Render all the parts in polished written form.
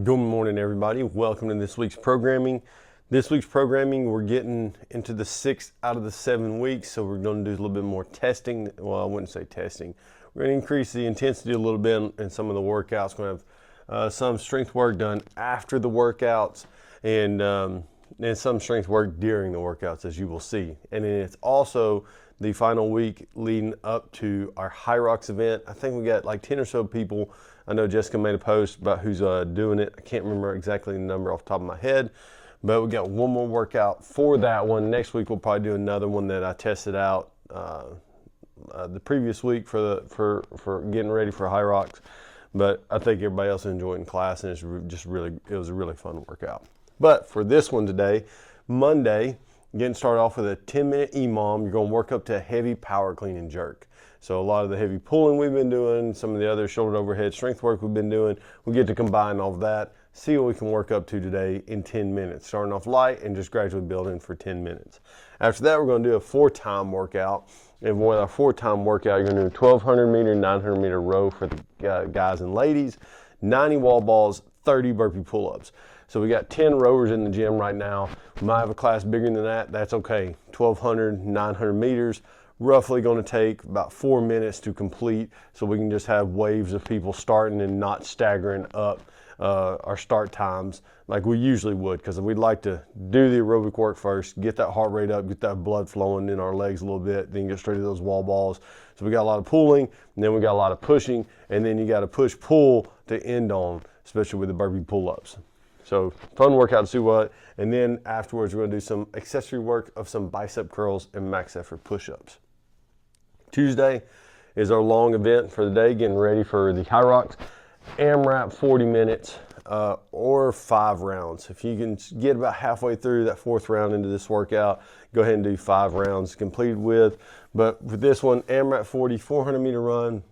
Good morning, everybody. Welcome to this week's programming. This week's programming, we're getting into the 6 out of the 7 weeks, so we're going to do a little bit more testing. Well, I wouldn't say testing. We're going to increase the intensity a little bit in some of the workouts. We're going to have some strength work done after the workouts and some strength work during the workouts, as you will see. And then it's also the final week leading up to our Hyrox event. I think we got like 10 or so people. I know Jessica made a post about who's doing it. I can't remember exactly the number off the top of my head, but we got one more workout for that one. Next week we'll probably do another one that I tested out the previous week for getting ready for Hyrox. But I think everybody else enjoyed in class, and it was a really fun workout. But for this one today, Monday, getting started off with a 10-minute EMOM. You're going to work up to a heavy power clean and jerk. So a lot of the heavy pulling we've been doing, some of the other shoulder overhead strength work we've been doing, we get to combine all of that, see what we can work up to today in 10 minutes, starting off light and just gradually building for 10 minutes. After that, we're going to do a 4-time workout. And with our 4-time workout, you're going to do a 1,200 meter, 900 meter row for the guys and ladies, 90 wall balls, 30 burpee pull-ups. So we got 10 rowers in the gym right now. We might have a class bigger than that. That's okay. 1,200, 900 meters. Roughly going to take about 4 minutes to complete, so we can just have waves of people starting and not staggering up our start times like we usually would, because we'd like to do the aerobic work first, get that heart rate up, get that blood flowing in our legs a little bit, then get straight to those wall balls. So we got a lot of pulling, and then we got a lot of pushing, and then you got to push pull to end on, especially with the burpee pull-ups. So fun workout to see what, and then afterwards we're going to do some accessory work of some bicep curls and max effort push-ups. Tuesday is our long event for the day, getting ready for the Hyrox. AMRAP 40 minutes or 5 rounds. If you can get about halfway through that 4th round into this workout, go ahead and do 5 rounds completed with. But with this one, AMRAP 40, 400 meter run,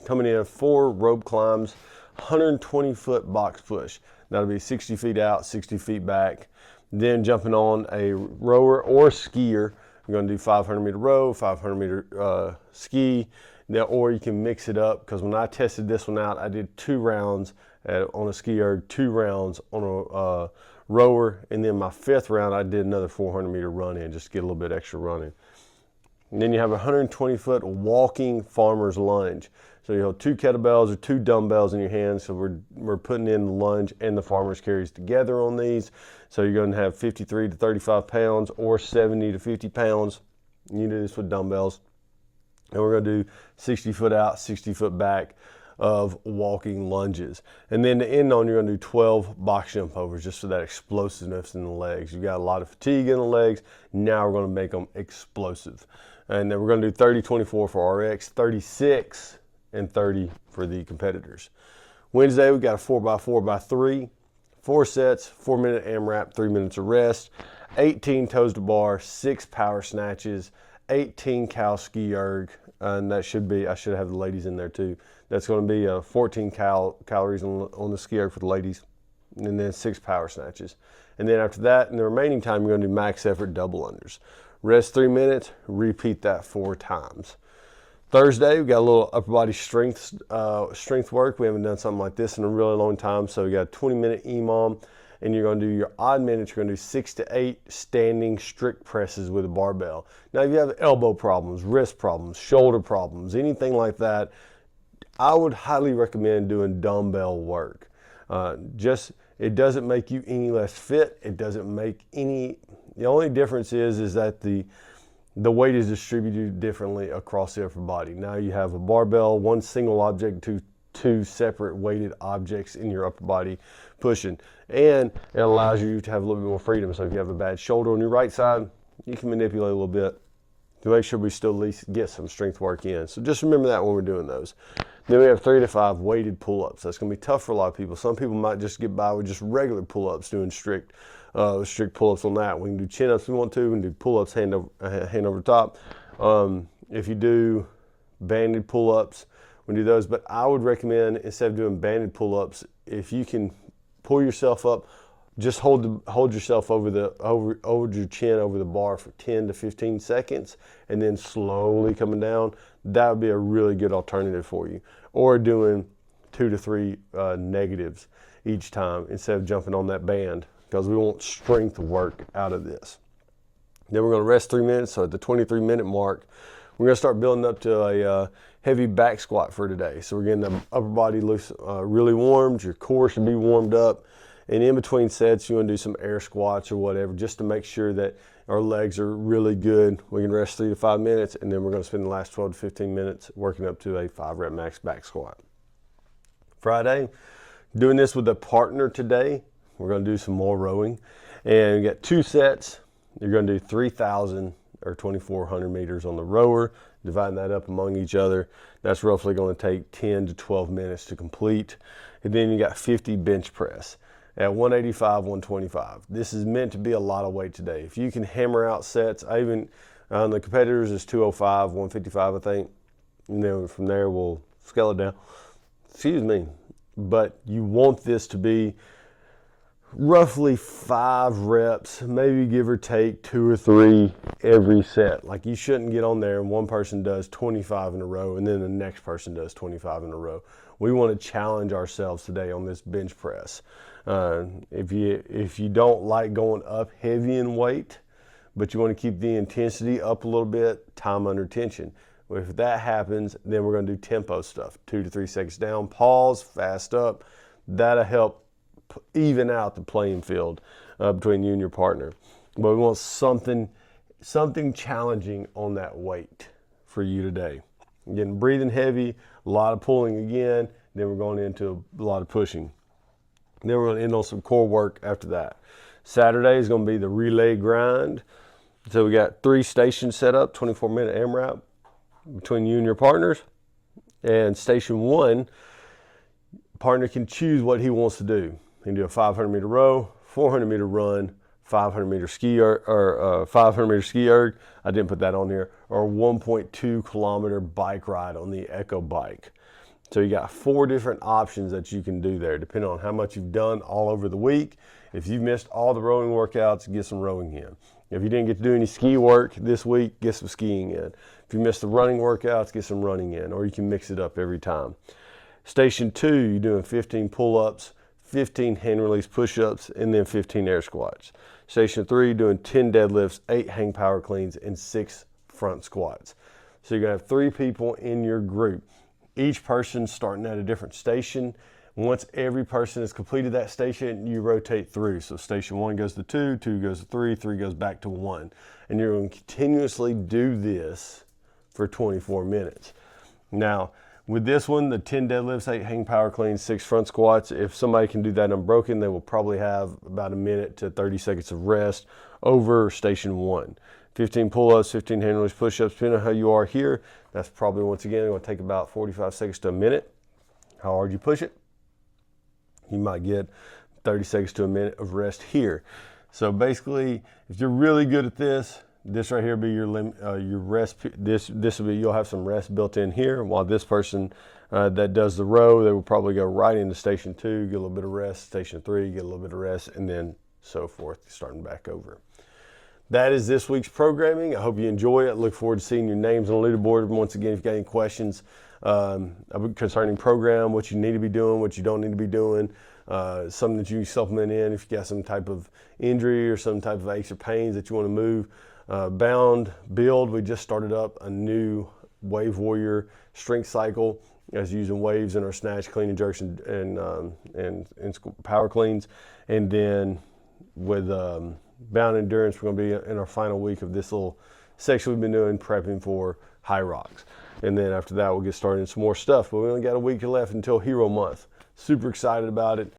coming in 4 rope climbs, 120 foot box push. That'll be 60 feet out, 60 feet back. Then jumping on a rower or skier. We're going to do 500 meter row, 500 meter ski, or you can mix it up, because when I tested this one out, I did 2 rounds on a ski erg, 2 rounds on a rower, and then my 5th round I did another 400 meter run in, just to get a little bit extra running. And then you have a 120 foot walking farmer's lunge. So you have 2 kettlebells or 2 dumbbells in your hands. So we're putting in the lunge and the farmer's carries together on these. So you're going to have 53 to 35 pounds or 70 to 50 pounds. You do this with dumbbells. And we're going to do 60 foot out, 60 foot back of walking lunges. And then to end on, you're going to do 12 box jump overs, just for that explosiveness in the legs. You've got a lot of fatigue in the legs. Now we're going to make them explosive. And then we're going to do 30, 24 for RX, 36 and 30 for the competitors. Wednesday, we've got a 4x4x3, 4 sets, 4-minute AMRAP, 3 minutes of rest, 18 toes to bar, 6 power snatches, 18 cal ski erg, and that should be, I should have the ladies in there too. That's going to be 14 calories on the ski erg for the ladies, and then 6 power snatches. And then after that, in the remaining time, you're going to do max effort double unders. Rest 3 minutes, repeat that 4 times. Thursday, we've got a little upper body strength work. We haven't done something like this in a really long time. So we got a 20-minute EMOM, and you're going to do your odd minutes. You're going to do 6 to 8 standing strict presses with a barbell. Now, if you have elbow problems, wrist problems, shoulder problems, anything like that, I would highly recommend doing dumbbell work. It doesn't make you any less fit. It doesn't make any. The only difference is that the weight is distributed differently across the upper body. Now you have a barbell, one single object to 2 separate weighted objects in your upper body pushing. And it allows you to have a little bit more freedom. So if you have a bad shoulder on your right side, you can manipulate a little bit to make sure we still at least get some strength work in. So just remember that when we're doing those. Then we have 3 to 5 weighted pull-ups. That's going to be tough for a lot of people. Some people might just get by with just regular pull-ups, doing strict pull-ups on that. We can do chin-ups if we want to. We can do pull-ups hand over top. If you do banded pull-ups, we can do those. But I would recommend, instead of doing banded pull-ups, if you can pull yourself up, just hold yourself over your chin over the bar for 10 to 15 seconds, and then slowly coming down. That would be a really good alternative for you. Or doing 2 to 3 negatives. each time instead of jumping on that band, because we want strength work out of this. Then we're going to rest 3 minutes. So at the 23-minute mark, we're going to start building up to a heavy back squat for today. So we're getting the upper body loose, really warmed. Your core should be warmed up. And in between sets, you want to do some air squats or whatever, just to make sure that our legs are really good. We can rest 3 to 5 minutes, and then we're going to spend the last 12 to 15 minutes working up to a 5-rep max back squat. Friday, doing this with a partner today. We're going to do some more rowing. And we got 2 sets. You're going to do 3,000 or 2,400 meters on the rower, dividing that up among each other. That's roughly going to take 10 to 12 minutes to complete. And then you got 50 bench press at 185, 125. This is meant to be a lot of weight today. If you can hammer out sets, I even, the competitors is 205, 155, I think. And then from there, we'll scale it down. Excuse me. But you want this to be roughly 5 reps, maybe give or take 2 or 3 every set. Like, you shouldn't get on there and one person does 25 in a row and then the next person does 25 in a row. We want to challenge ourselves today on this bench press. If you don't like going up heavy in weight, but you want to keep the intensity up a little bit, time under tension. If that happens, then we're going to do tempo stuff. 2 to 3 seconds down, pause, fast up. That'll help even out the playing field between you and your partner. But we want something challenging on that weight for you today. Again, breathing heavy, a lot of pulling again, then we're going into a lot of pushing. Then we're going to end on some core work after that. Saturday is going to be the relay grind. So we got 3 stations set up, 24-minute AMRAP between you and your partners. And station 1, partner can choose what he wants to do. He can do a 500-meter row, 400-meter run, 500-meter ski erg, or 500-meter ski erg. I didn't put that on here. Or 1.2-kilometer bike ride on the Echo bike. So you got 4 different options that you can do there, depending on how much you've done all over the week. If you've missed all the rowing workouts, get some rowing in. If you didn't get to do any ski work this week, get some skiing in. If you missed the running workouts, get some running in, or you can mix it up every time. Station 2, you're doing 15 pull-ups, 15 hand release push-ups, and then 15 air squats. Station 3, doing 10 deadlifts, 8 hang power cleans, and 6 front squats. So you're gonna have 3 people in your group. Each person starting at a different station. Once every person has completed that station, you rotate through. So station 1 goes to 2, 2 goes to 3, 3 goes back to 1. And you're going to continuously do this for 24 minutes. Now, with this one, the 10 deadlifts, 8 hang power cleans, 6 front squats, if somebody can do that unbroken, they will probably have about a minute to 30 seconds of rest over station 1. 15 pull-ups, 15 hand release push-ups, depending on how you are here, that's probably, once again, going to take about 45 seconds to a minute. How hard you push it, you might get 30 seconds to a minute of rest here. So basically, if you're really good at this right here will be your rest. This will be, you'll have some rest built in here. While this person that does the row, they will probably go right into station 2, get a little bit of rest. Station 3, get a little bit of rest, and then so forth, starting back over. That is this week's programming. I hope you enjoy it. Look forward to seeing your names on the leaderboard. Once again, if you've got any questions concerning program, what you need to be doing, what you don't need to be doing, something that you supplement in, if you got some type of injury or some type of aches or pains that you want to move. Bound Build, we just started up a new Wave Warrior strength cycle as using waves in our snatch, clean and jerks, and power cleans. And then with Bound Endurance, we're going to be in our final week of this little section we've been doing, prepping for High Rocks. And then after that, we'll get started in some more stuff. But we only got a week left until Hero Month. Super excited about it.